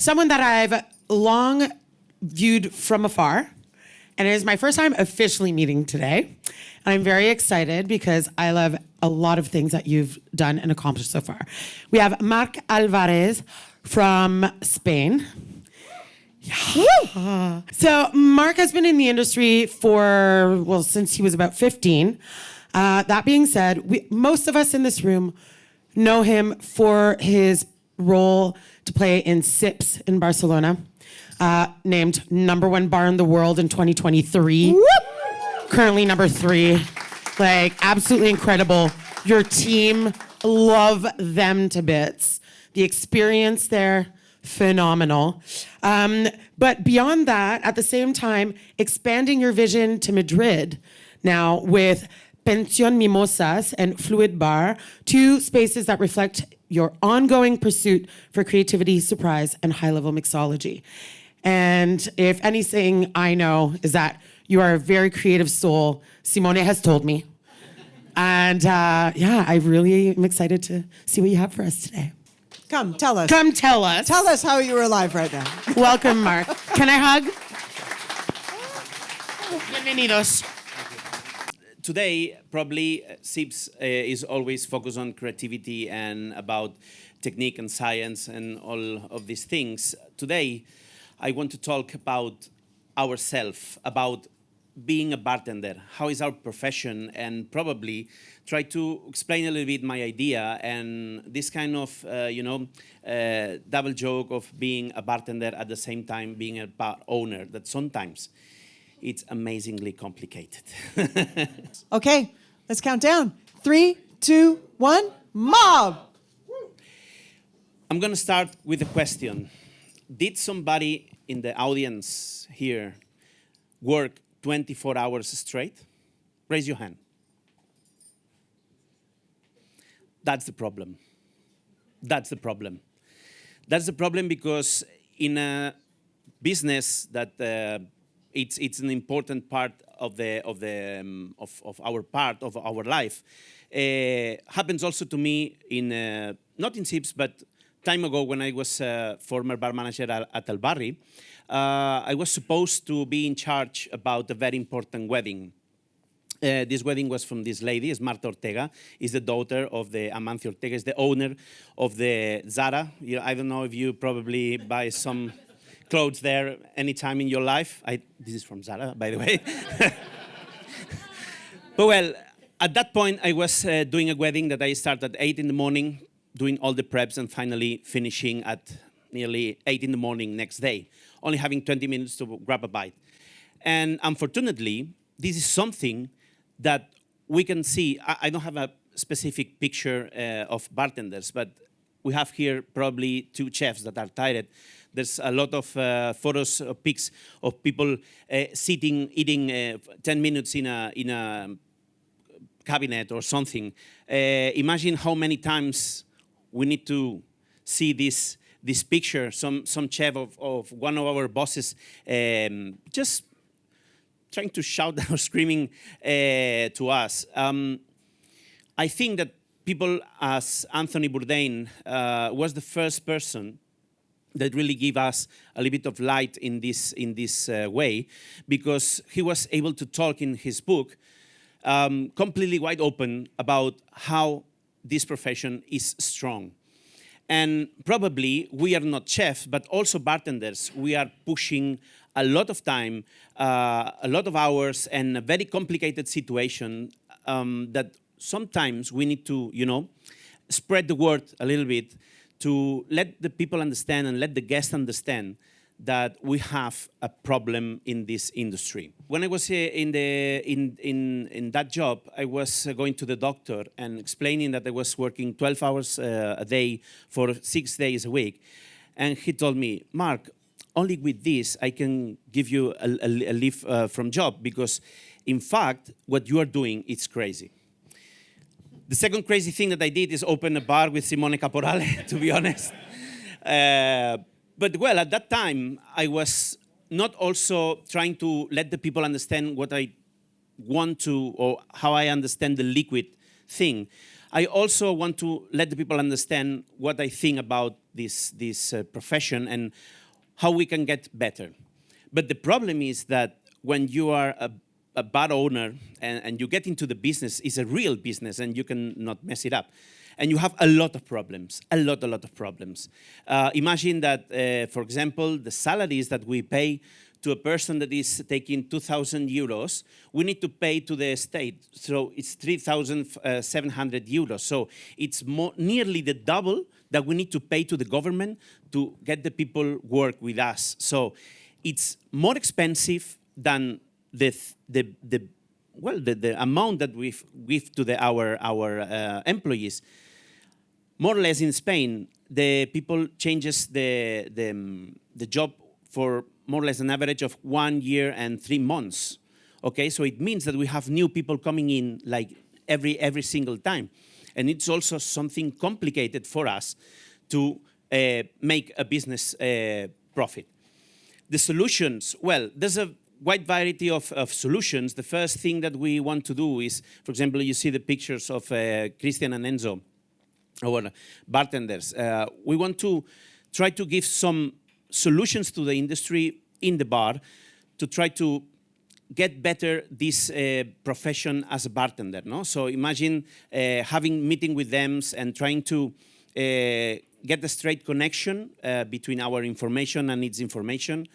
someone that I've long viewed from afar, and it is my first time officially meeting today. And I'm very excited because I love a lot of things that you've done and accomplished so far. We have Marc Àlvarez from Spain. Yeah. So Marc has been in the industry since he was about 15. That being said, most of us in this room know him for his role to play in Sips in Barcelona, named #1 bar in the world in 2023. Currently number 3. Like, absolutely incredible. Your team, love them to bits. The experience there, phenomenal. But beyond that, at the same time, expanding your vision to Madrid now with Pensión Mimosas and Fluid Bar, 2 spaces that reflect your ongoing pursuit for creativity, surprise, and high-level mixology. And if anything I know is that you are a very creative soul, Simone has told me. And I really am excited to see what you have for us today. Come, tell us. Come tell us. Tell us how you're alive right now. Welcome, Marc. Can I hug? Bienvenidos. Today, probably, SIPS is always focused on creativity and about technique and science and all of these things. Today, I want to talk about ourselves, about being a bartender, how is our profession, and probably try to explain a little bit my idea and this kind of, double joke of being a bartender at the same time being a bar owner, that sometimes it's amazingly complicated. Okay, let's count down. 3, 2, 1, mob! I'm going to start with a question. Did somebody in the audience here work 24 hours straight? Raise your hand. That's the problem. That's the problem. That's the problem because in a business that it's an important part of our life. Happens also to me in not in SIPS, but time ago when I was a former bar manager at Àlvarez. I was supposed to be in charge about a very important wedding. This wedding was from this lady, is Marta Ortega, is the daughter of the Amancio Ortega, is the owner of the Zara. I don't know if you probably buy some clothes there anytime in your life. This is from Zara, by the way. But well, at that point, I was doing a wedding that I started at 8 in the morning, doing all the preps and finally finishing at nearly 8 in the morning next day, only having 20 minutes to grab a bite. And unfortunately, this is something that we can see. I don't have a specific picture of bartenders, but we have here probably 2 chefs that are tired. There's a lot of photos, pics of people sitting, eating 10 minutes in a cabinet or something. Imagine how many times we need to see this picture, some chef of one of our bosses just trying to shout or screaming to us. I think that people as Anthony Bourdain was the first person that really gave us a little bit of light in this way, because he was able to talk in his book completely wide open about how this profession is strong. And probably we are not chefs, but also bartenders. We are pushing a lot of time, a lot of hours, and a very complicated situation that sometimes we need to, spread the word a little bit to let the people understand and let the guests understand that we have a problem in this industry. When I was in that job, I was going to the doctor and explaining that I was working 12 hours a day for 6 days a week. And he told me, Marc, only with this I can give you a leave from job, because in fact, what you are doing is crazy. The second crazy thing that I did is open a bar with Simone Caporale, to be honest. But well, at that time, I was not also trying to let the people understand what I want to, or how I understand the liquid thing. I also want to let the people understand what I think about this profession and how we can get better. But the problem is that when you are a bar owner and you get into the business, it's a real business and you cannot mess it up. And you have a lot of problems, a lot of problems. Imagine that, for example, the salaries that we pay to a person that is taking 2,000 euros, we need to pay to the state. So it's 3,700 euros. So it's nearly the double that we need to pay to the government to get the people work with us. So it's more expensive than the amount that we give to our employees. More or less in Spain, the people changes the job for more or less an average of 1 year and 3 months. Okay, so it means that we have new people coming in like every single time. And it's also something complicated for us to make a business profit. The solutions, well, there's a wide variety of solutions. The first thing that we want to do is, for example, you see the pictures of Christian and Enzo, our bartenders. We want to try to give some solutions to the industry in the bar to try to get better this profession as a bartender. No? So imagine having meeting with them and trying to get a straight connection between our information and its information.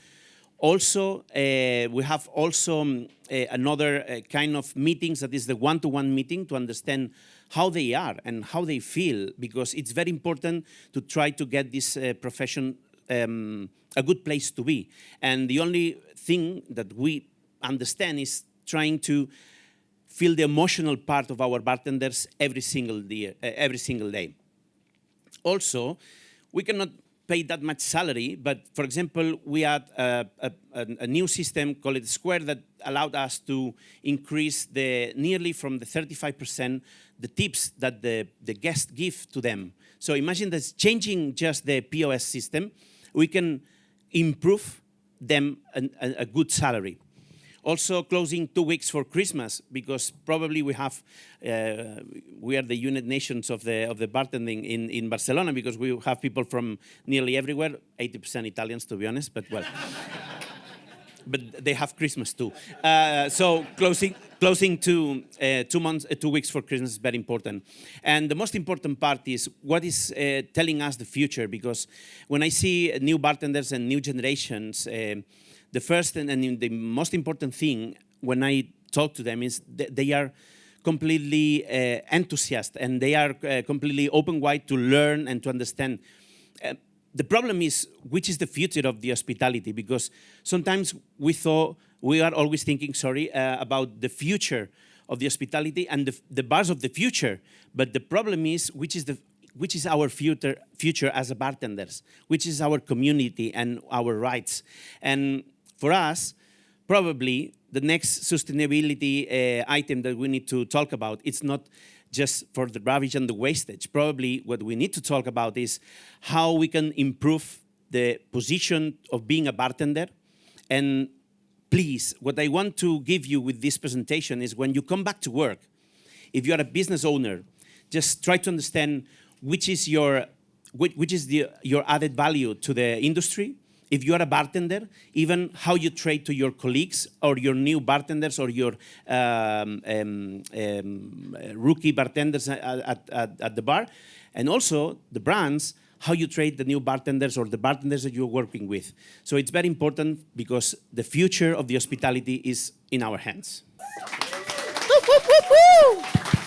Also, we have also another kind of meetings that is the one-to-one meeting to understand how they are and how they feel, because it's very important to try to get this profession a good place to be. And the only thing that we understand is trying to feel the emotional part of our bartenders every single day. Also, we cannot pay that much salary, but for example, we had a new system called Square that allowed us to increase nearly from the 35% the tips that the guests give to them. So imagine that changing just the POS system, we can improve them a good salary. Also closing 2 weeks for Christmas, because probably we are the unit nations of the bartending in Barcelona, because we have people from nearly everywhere, 80% Italians to be honest, but well. But they have Christmas too. So closing 2 weeks for Christmas is very important. And the most important part is what is telling us the future, because when I see new bartenders and new generations, the first and the most important thing when I talk to them is they are completely enthusiastic and they are completely open-wide to learn and to understand. The problem is, which is the future of the hospitality? Because sometimes we are always thinking, about the future of the hospitality and the bars of the future. But the problem is, which is our future as a bartenders? Which is our community and our rights? And for us, probably the next sustainability item that we need to talk about, it's not just for the rubbish and the wastage. Probably what we need to talk about is how we can improve the position of being a bartender. And please, what I want to give you with this presentation is when you come back to work, if you're a business owner, just try to understand which is your added value to the industry. If you are a bartender, even how you trade to your colleagues or your new bartenders or your rookie bartenders at the bar, and also the brands, how you trade the new bartenders or the bartenders that you're working with. So it's very important because the future of the hospitality is in our hands. Woo, woo, woo, woo.